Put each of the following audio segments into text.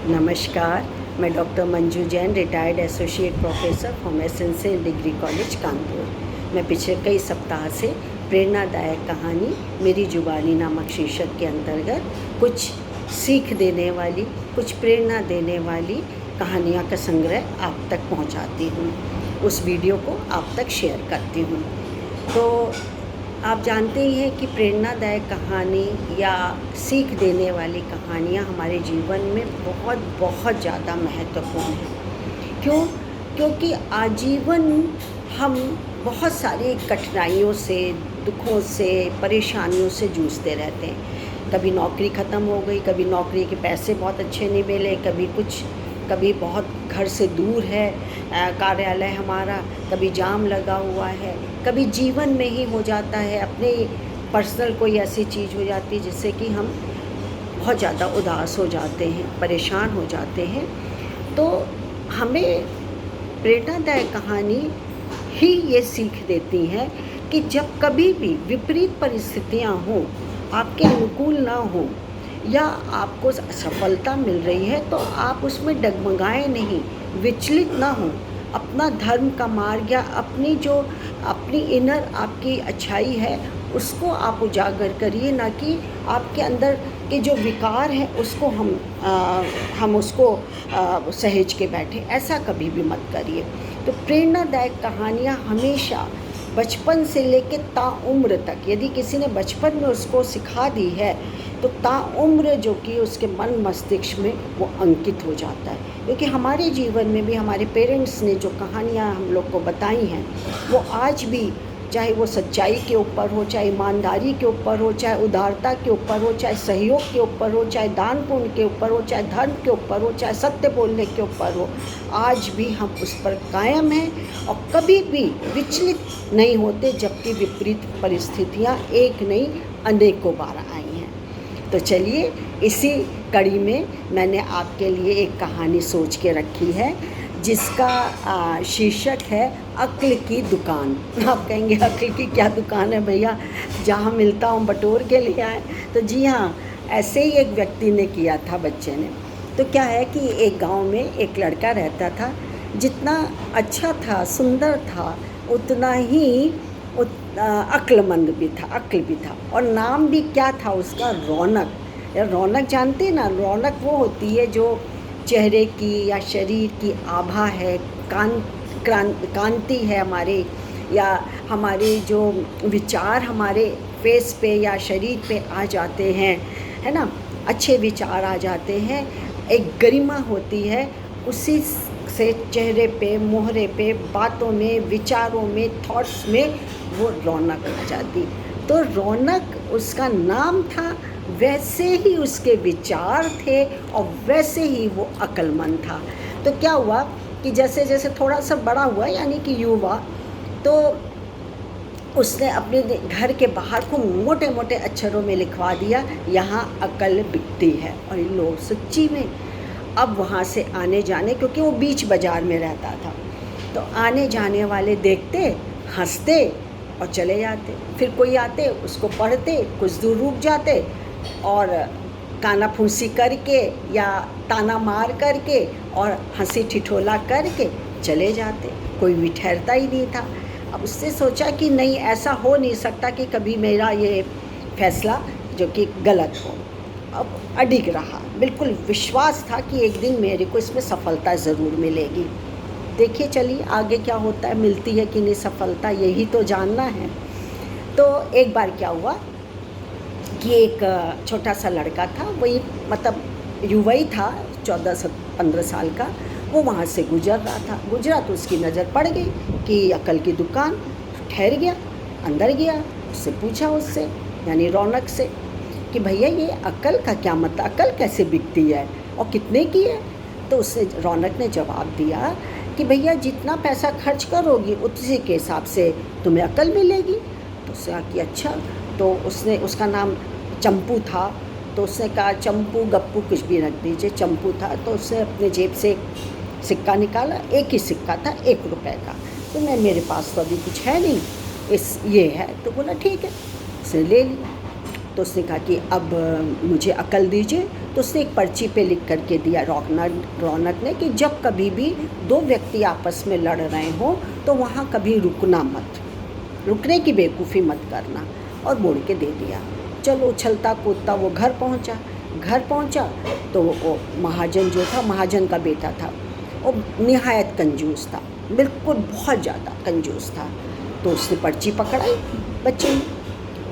नमस्कार, मैं doctor Manju Jain, retired associate professor from essential degree college Kanpur. मैं पिछले कई सप्ताह से प्रेरणादायक कहानी मेरी जुबानी नामक शीर्षक के अंतर्गत कुछ सीख देने वाली, कुछ प्रेरणा देने वाली कहानियाँ का संग्रह आप तक पहुँचाती हूँ। उस वीडियो को आप तक शेयर करती हूँ। तो आप जानते ही हैं कि प्रेरणादायक कहानी या सीख देने वाली कहानियाँ हमारे जीवन में बहुत ज़्यादा महत्वपूर्ण हैं। क्योंकि आजीवन हम बहुत सारी कठिनाइयों से, दुखों से, परेशानियों से जूझते रहते हैं। कभी नौकरी ख़त्म हो गई, कभी नौकरी के पैसे बहुत अच्छे नहीं मिले, कभी बहुत घर से दूर है कार्यालय हमारा, कभी जाम लगा हुआ है, कभी जीवन में ही हो जाता है, अपने पर्सनल कोई ऐसी चीज़ हो जाती है जिससे कि हम बहुत ज़्यादा उदास हो जाते हैं, परेशान हो जाते हैं। तो हमें प्रेरणादायक कहानी ही ये सीख देती है कि जब कभी भी विपरीत परिस्थितियाँ हों, आपके अनुकूल ना हो या आपको सफलता मिल रही है तो आप उसमें डगमगाएं नहीं, विचलित ना हो। अपना धर्म का मार्ग या अपनी इनर आपकी अच्छाई है उसको आप उजागर करिए, ना कि आपके अंदर के जो विकार हैं उसको हम उसको सहेज के बैठे। ऐसा कभी भी मत करिए। तो प्रेरणादायक कहानियाँ हमेशा बचपन से लेकर ताउम्र तक, यदि किसी ने बचपन में उसको सिखा दी है तो ताउम्र जो कि उसके मन मस्तिष्क में वो अंकित हो जाता है। क्योंकि हमारे जीवन में भी हमारे पेरेंट्स ने जो कहानियाँ हम लोग को बताई हैं वो आज भी, चाहे वो सच्चाई के ऊपर हो, चाहे ईमानदारी के ऊपर हो, चाहे उदारता के ऊपर हो, चाहे सहयोग के ऊपर हो, चाहे दान पुण्य के ऊपर हो, चाहे धर्म के ऊपर हो, चाहे सत्य बोलने के ऊपर हो, आज भी हम उस पर कायम हैं और कभी भी विचलित नहीं होते। जबकि विपरीत परिस्थितियाँ एक नहीं अनेकों बार आई हैं। तो चलिए, इसी कड़ी में मैंने आपके लिए एक कहानी सोच के रखी है जिसका शीर्षक है अक्ल की दुकान। आप कहेंगे अक्ल की क्या दुकान है भैया, जहाँ मिलता हूँ बटोर के ले आए। तो जी हाँ, ऐसे ही एक व्यक्ति ने किया था, बच्चे ने। तो क्या है कि एक गांव में एक लड़का रहता था। जितना अच्छा था, सुंदर था, उतना ही अक्लमंद भी था, अक्ल भी था। और नाम भी क्या था उसका? रौनक। या रौनक जानते हैं ना? रौनक वो होती है जो चेहरे की या शरीर की आभा है, कांति है हमारे, या हमारे जो विचार हमारे फेस पे या शरीर पे आ जाते हैं, है ना, अच्छे विचार आ जाते हैं, एक गरिमा होती है। उसी से चेहरे पे, मोहरे पे, बातों में, विचारों में, थॉट्स में वो रौनक आ जाती। तो रौनक उसका नाम था, वैसे ही उसके विचार थे और वैसे ही वो अक्लमंद था। तो क्या हुआ कि जैसे जैसे थोड़ा सा बड़ा हुआ, यानी कि युवा, तो उसने अपने घर के बाहर को मोटे मोटे अक्षरों में लिखवा दिया, यहाँ अकल बिकती है। और इन लोग सच्ची में अब वहाँ से आने जाने, क्योंकि वो बीच बाज़ार में रहता था, तो आने जाने वाले देखते, हंसते और चले जाते। फिर कोई आते, उसको पढ़ते, कुछ दूर रुक जाते और काना फूंसी करके या ताना मार करके और हंसी ठिठोला करके चले जाते। कोई भी ठहरता ही नहीं था। अब उसने सोचा कि नहीं, ऐसा हो नहीं सकता कि कभी मेरा ये फैसला जो कि गलत हो। अब अडिग रहा, बिल्कुल विश्वास था कि एक दिन मेरे को इसमें सफलता ज़रूर मिलेगी। देखिए, चलिए आगे क्या होता है, मिलती है कि नहीं सफलता, यही तो जानना है। तो एक बार क्या हुआ कि एक छोटा सा लड़का था, वही मतलब युवा ही था, 14 से 15 साल का। वो वहाँ से गुजरा तो उसकी नज़र पड़ गई कि अकल की दुकान। ठहर गया, अंदर गया, उससे पूछा, उससे यानी रौनक से, कि भैया ये अकल का क्या मतलब, अकल कैसे बिकती है और कितने की है? तो उसने, रौनक ने जवाब दिया कि भैया जितना पैसा खर्च करोगी उसी के हिसाब से तुम्हें अकल मिलेगी। तो उसने कहा कि अच्छा। तो उसका नाम चंपू था। तो उसने कहा चंपू गप्पू कुछ भी रख दीजिए, चंपू था। तो उसने अपने जेब से सिक्का निकाला, एक ही सिक्का था, 1 रुपये का। तो मेरे पास तो अभी कुछ है नहीं, ये है। तो बोला ठीक है, उसने ले लिया। तो उसने कहा कि अब मुझे अकल दीजिए। तो उसने एक पर्ची पे लिख करके दिया रौनक ने कि जब कभी भी दो व्यक्ति आपस में लड़ रहे हों तो वहाँ कभी रुकना मत, रुकने की बेवकूफ़ी मत करना, और बोल के दे दिया। चलो उछलता कूदता वो घर पहुँचा तो वो महाजन जो था, महाजन का बेटा था, वो निहायत कंजूस था, बिल्कुल बहुत ज़्यादा कंजूस था। तो उसने पर्ची पकड़ाई बच्चे ने,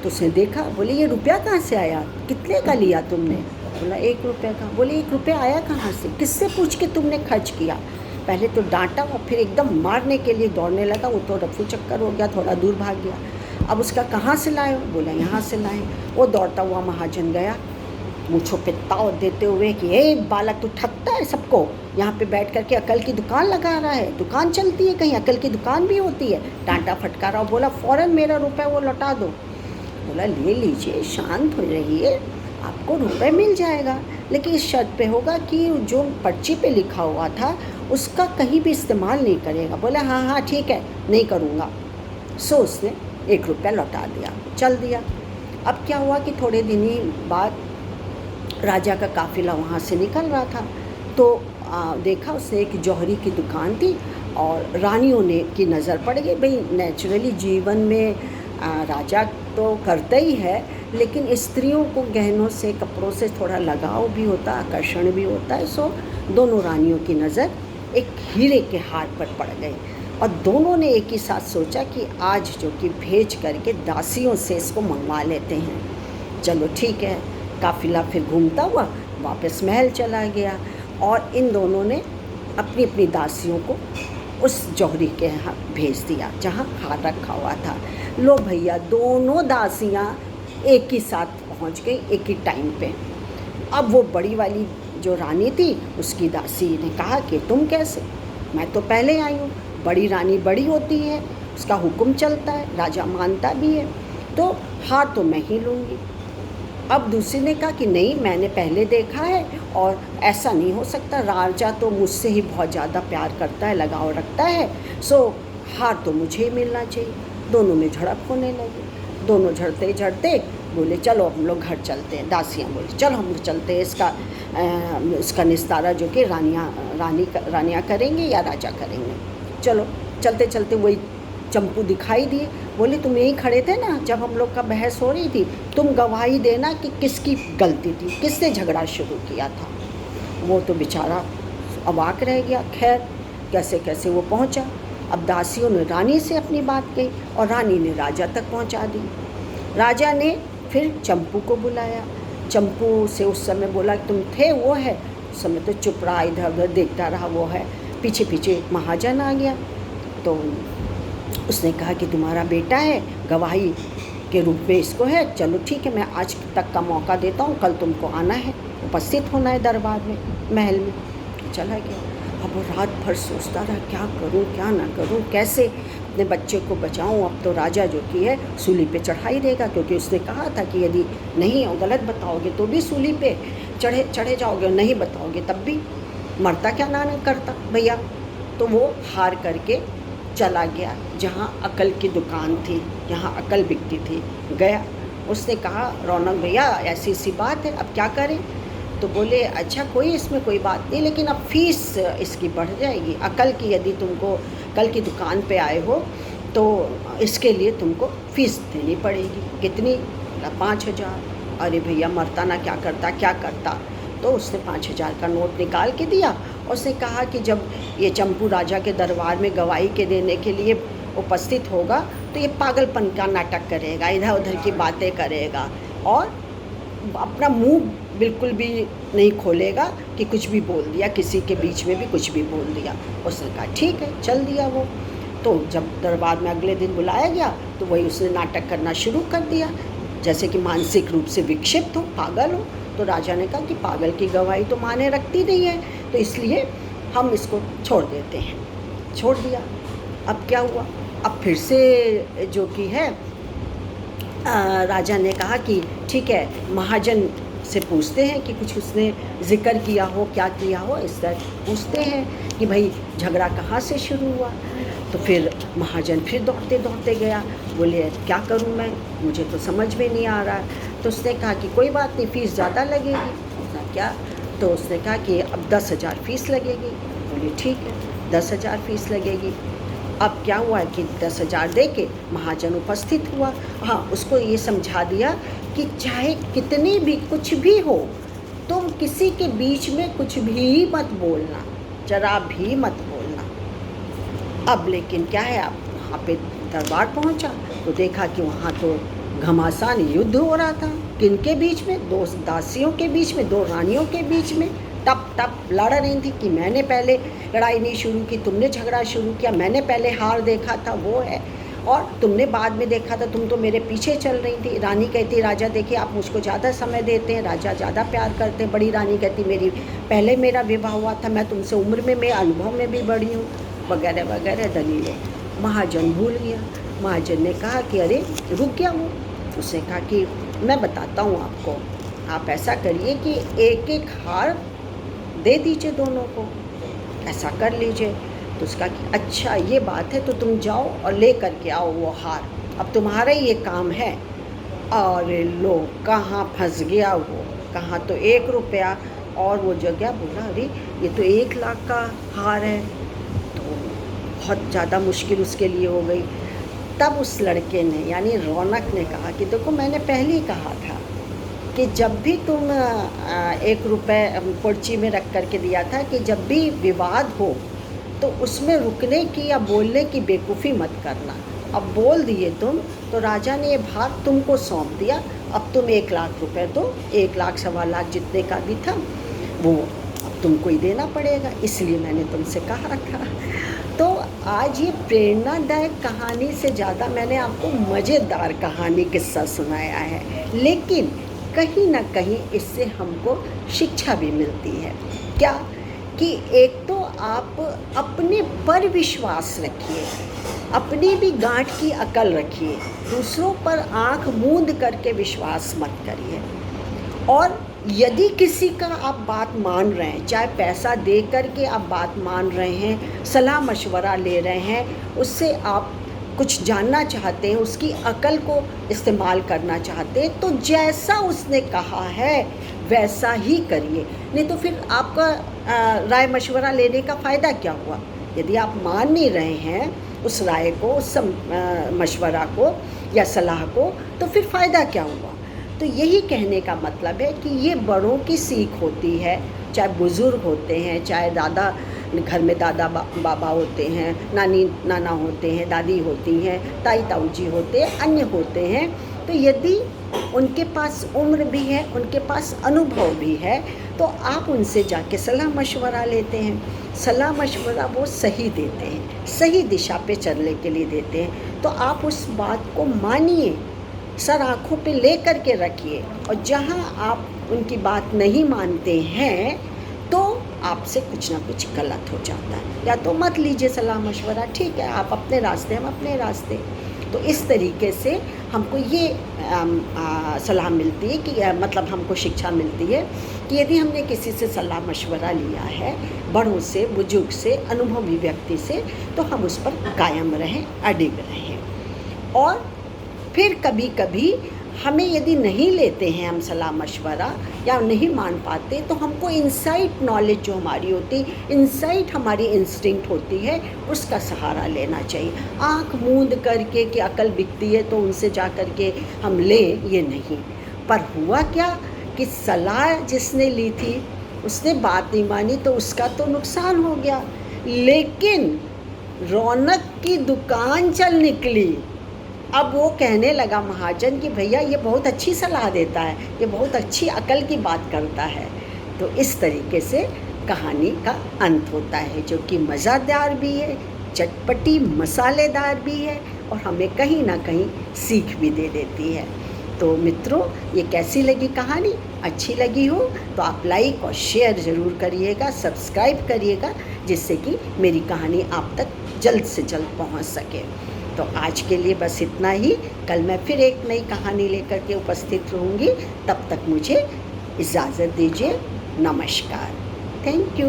तो उसने देखा, बोले ये रुपया कहाँ से आया, कितने का लिया तुमने? बोला 1 रुपये का। बोले 1 रुपया आया कहाँ से, किससे पूछ के तुमने खर्च किया? पहले तो डांटा और फिर एकदम मारने के लिए दौड़ने लगा। वो तो रफू चक्कर हो गया, थोड़ा दूर भाग गया। अब उसका कहाँ से लाए? बोला यहाँ से लाए। वो दौड़ता हुआ महाजन गया, मूँछों पे ताव देते हुए कि ए बालक, तू ठगता है सबको, यहाँ पे बैठ करके अकल की दुकान लगा रहा है, दुकान चलती है कहीं, अकल की दुकान भी होती है। डांटा फटकारा और बोला फ़ौरन मेरा रुपया वो लौटा दो। बोला ले लीजिए, शांत हो रहिए, आपको रुपये मिल जाएगा, लेकिन इस शर्त पे होगा कि जो पर्ची पे लिखा हुआ था उसका कहीं भी इस्तेमाल नहीं करेगा। बोला हाँ हाँ ठीक है, नहीं करूँगा। सो उसने 1 रुपया लौटा दिया, चल दिया। अब क्या हुआ कि थोड़े दिन ही बाद राजा का काफ़िला वहाँ से निकल रहा था, तो देखा उसने एक जौहरी की दुकान थी और रानियों ने की नज़र पड़ गई। भाई नेचुरली जीवन में राजा तो करता ही है, लेकिन स्त्रियों को गहनों से, कपड़ों से थोड़ा लगाव भी होता, आकर्षण भी होता है। सो दोनों रानियों की नज़र एक हीरे के हार पर पड़ गई और दोनों ने एक ही साथ सोचा कि आज जो कि भेज करके दासियों से इसको मंगवा लेते हैं। चलो ठीक है, काफ़िला फिर घूमता हुआ वापस महल चला गया और इन दोनों ने अपनी अपनी दासियों को उस जौहरी के यहाँ भेज दिया जहाँ हार रखा हुआ था। लो भैया, दोनों दासियाँ एक ही साथ पहुँच गई, एक ही टाइम पे। अब वो बड़ी वाली जो रानी थी, उसकी दासी ने कहा कि तुम कैसे, मैं तो पहले आई हूँ। बड़ी रानी बड़ी होती है, उसका हुक्म चलता है, राजा मानता भी है, तो हार तो मैं ही लूँगी। अब दूसरी ने कहा कि नहीं, मैंने पहले देखा है और ऐसा नहीं हो सकता, राजा तो मुझसे ही बहुत ज़्यादा प्यार करता है, लगाव रखता है, सो हार तो मुझे ही मिलना चाहिए। दोनों में झड़प होने लगी। दोनों झड़ते झड़ते बोले चलो हम लोग घर चलते हैं। दासियाँ बोले चलो हम लोग चलते हैं, इसका निस्तारा जो कि रानियाँ करेंगे या राजा करेंगे। चलो चलते चलते वही चंपू दिखाई दिए। बोले तुम यहीं खड़े थे ना जब हम लोग का बहस हो रही थी, तुम गवाही देना कि किसकी गलती थी, किसने झगड़ा शुरू किया था। वो तो बेचारा अवाक रह गया। खैर कैसे कैसे वो पहुंचा। अब दासियों ने रानी से अपनी बात कही और रानी ने राजा तक पहुंचा दी। राजा ने फिर चंपू को बुलाया। चंपू से उस समय बोला तुम थे, वो है। उस समय तो चुप रहा, इधर उधर देखता रहा, वो है। पीछे पीछे महाजन आ गया तो उसने कहा कि तुम्हारा बेटा है, गवाही के रूप में इसको है, चलो ठीक है, मैं आज तक का मौका देता हूँ, कल तुमको आना है, उपस्थित होना है दरबार में, महल में। चला गया। अब वो रात भर सोचता रहा क्या करूँ क्या ना करूँ, कैसे अपने बच्चे को बचाऊँ। अब तो राजा जो कि है सूली पे चढ़ाई देगा, क्योंकि उसने कहा था कि यदि नहीं गलत बताओगे तो भी सूली पे चढ़े जाओगे, और नहीं बताओगे तब भी, मरता क्या ना करता भैया। तो वो हार करके चला गया जहाँ अकल की दुकान थी, जहाँ अकल बिकती थी, गया। उसने कहा रौनक भैया ऐसी सी बात है, अब क्या करें। तो बोले अच्छा कोई इसमें कोई बात नहीं, लेकिन अब फीस इसकी बढ़ जाएगी, अकल की, यदि तुमको कल की दुकान पे आए हो तो इसके लिए तुमको फ़ीस देनी पड़ेगी। कितनी? 5,000। अरे भैया मरता ना क्या करता। तो उसने 5,000 का नोट निकाल के दिया। उसने कहा कि जब ये चंपू राजा के दरबार में गवाही के देने के लिए उपस्थित होगा तो ये पागलपन का नाटक करेगा, इधर उधर की बातें करेगा और अपना मुंह बिल्कुल भी नहीं खोलेगा कि कुछ भी बोल दिया, किसी के बीच में भी कुछ भी बोल दिया। उसने कहा ठीक है, चल दिया वो। तो जब दरबार में अगले दिन बुलाया गया तो वही उसने नाटक करना शुरू कर दिया, जैसे कि मानसिक रूप से विक्षिप्त हो, पागल हो। तो राजा ने कहा कि पागल की गवाही तो माने रखती नहीं है, तो इसलिए हम इसको छोड़ देते हैं। छोड़ दिया। अब क्या हुआ, अब फिर से जो कि है राजा ने कहा कि ठीक है, महाजन से पूछते हैं कि कुछ उसने जिक्र किया हो, क्या किया हो, इस तरह पूछते हैं कि भाई झगड़ा कहाँ से शुरू हुआ। तो फिर महाजन फिर दौड़ते दौड़ते गया। बोले क्या करूँ मैं, मुझे तो समझ में नहीं आ रहा। तो उसने कहा कि कोई बात नहीं, फ़ीस ज़्यादा लगेगी। उसने क्या, तो उसने कहा कि अब 10,000 फ़ीस लगेगी। बोली ठीक है, 10,000 फ़ीस लगेगी। अब क्या हुआ कि 10,000 दे के महाजन उपस्थित हुआ। हाँ, उसको ये समझा दिया कि चाहे कितनी भी कुछ भी हो, तुम किसी के बीच में कुछ भी मत बोलना, जरा भी मत बोलना। अब लेकिन क्या है, आप वहाँ पे दरबार पहुँचा तो देखा कि वहाँ तो घमासान युद्ध हो रहा था। किनके बीच में? दो दासियों के बीच में, दो रानियों के बीच में टप टप लड़ रही थी कि मैंने पहले लड़ाई नहीं शुरू की, तुमने झगड़ा शुरू किया, मैंने पहले हार देखा था, वो है, और तुमने बाद में देखा था, तुम तो मेरे पीछे चल रही थी। रानी कहती राजा देखिए आप मुझको ज़्यादा समय देते हैं, राजा ज़्यादा प्यार करते हैं। बड़ी रानी कहती पहले मेरा विवाह हुआ था, मैं तुमसे उम्र में, मैं अनुभव में भी बड़ी हूँ, वगैरह वगैरह दलीलें। महाजन भूल गया। महाजन ने कहा कि अरे रुक गया वो। उसने कहा कि मैं बताता हूँ आपको, आप ऐसा करिए कि एक एक हार दे दीजिए दोनों को, ऐसा कर लीजिए। तो उसका कि अच्छा ये बात है, तो तुम जाओ और ले करके आओ वो हार, अब तुम्हारा ही ये काम है। और लो कहाँ फंस गया वो, कहाँ तो 1 रुपया और वो जगह बोला अरे ये तो 1 लाख का हार है। तो बहुत ज़्यादा मुश्किल उसके लिए हो गई। तब उस लड़के ने यानी रौनक ने कहा कि देखो मैंने पहले ही कहा था कि जब भी तुम 1 रुपये पर्ची में रख करके दिया था कि जब भी विवाद हो तो उसमें रुकने की या बोलने की बेवकूफ़ी मत करना। अब बोल दिए तुम, तो राजा ने ये भाग तुमको सौंप दिया, अब तुम 1 लाख रुपए दो, 1 लाख सवा लाख जितने का भी था वो अब तुमको ही देना पड़ेगा, इसलिए मैंने तुमसे कहा था। तो आज ये प्रेरणादायक कहानी से ज़्यादा मैंने आपको मज़ेदार कहानी किस्सा सुनाया है, लेकिन कहीं ना कहीं इससे हमको शिक्षा भी मिलती है। क्या कि एक तो आप अपने पर विश्वास रखिए, अपनी भी गांठ की अकल रखिए, दूसरों पर आंख मूंद करके विश्वास मत करिए। और यदि किसी का आप बात मान रहे हैं, चाहे पैसा दे करके आप बात मान रहे हैं, सलाह मशवरा ले रहे हैं, उससे आप कुछ जानना चाहते हैं, उसकी अकल को इस्तेमाल करना चाहते हैं, तो जैसा उसने कहा है वैसा ही करिए। नहीं तो फिर आपका राय मशवरा लेने का फ़ायदा क्या हुआ? यदि आप मान नहीं रहे हैं उस राय को, उस मशवरा को या सलाह को, तो फिर फ़ायदा क्या हुआ? तो यही कहने का मतलब है कि ये बड़ों की सीख होती है, चाहे बुज़ुर्ग होते हैं, चाहे दादा, घर में दादा बाबा होते हैं, नानी नाना होते हैं, दादी होती हैं, ताई ताऊ जी होते हैं, अन्य होते हैं। तो यदि उनके पास उम्र भी है, उनके पास अनुभव भी है, तो आप उनसे जाके सलाह मशवरा लेते हैं। सलाह मशवरा वो सही देते हैं, सही दिशा पे चलने के लिए देते हैं। तो आप उस बात को मानिए, सर आँखों पे ले कर के रखिए, और जहाँ आप उनकी बात नहीं मानते हैं तो आपसे कुछ ना कुछ गलत हो जाता है। या तो मत लीजिए सलाह मशवरा, ठीक है, आप अपने रास्ते, हम अपने रास्ते। तो इस तरीके से हमको ये सलाह मिलती है कि मतलब हमको शिक्षा मिलती है कि यदि हमने किसी से सलाह मशवरा लिया है, बड़ों से, बुजुर्ग से, अनुभवी व्यक्ति से, तो हम उस पर कायम रहें, अडिग रहें। और फिर कभी कभी हमें यदि नहीं लेते हैं हम सलाह मशवरा या नहीं मान पाते, तो हमको इनसाइट नॉलेज जो हमारी होती, इनसाइट हमारी इंस्टिंक्ट होती है, उसका सहारा लेना चाहिए। आँख मूंद करके कि अकल बिकती है तो उनसे जा कर के हम लें, ये नहीं। पर हुआ क्या कि सलाह जिसने ली थी उसने बात नहीं मानी, तो उसका तो नुकसान हो गया, लेकिन रौनक की दुकान चल निकली। अब वो कहने लगा महाजन कि भैया ये बहुत अच्छी सलाह देता है, ये बहुत अच्छी अकल की बात करता है। तो इस तरीके से कहानी का अंत होता है, जो कि मज़ेदार भी है, चटपटी मसालेदार भी है, और हमें कहीं ना कहीं सीख भी दे देती है। तो मित्रों, ये कैसी लगी कहानी? अच्छी लगी हो तो आप लाइक और शेयर ज़रूर करिएगा, सब्सक्राइब करिएगा, जिससे कि मेरी कहानी आप तक जल्द से जल्द पहुंच सके। तो आज के लिए बस इतना ही। कल मैं फिर एक नई कहानी लेकर के उपस्थित रहूँगी। तब तक मुझे इजाज़त दीजिए। नमस्कार। Thank you.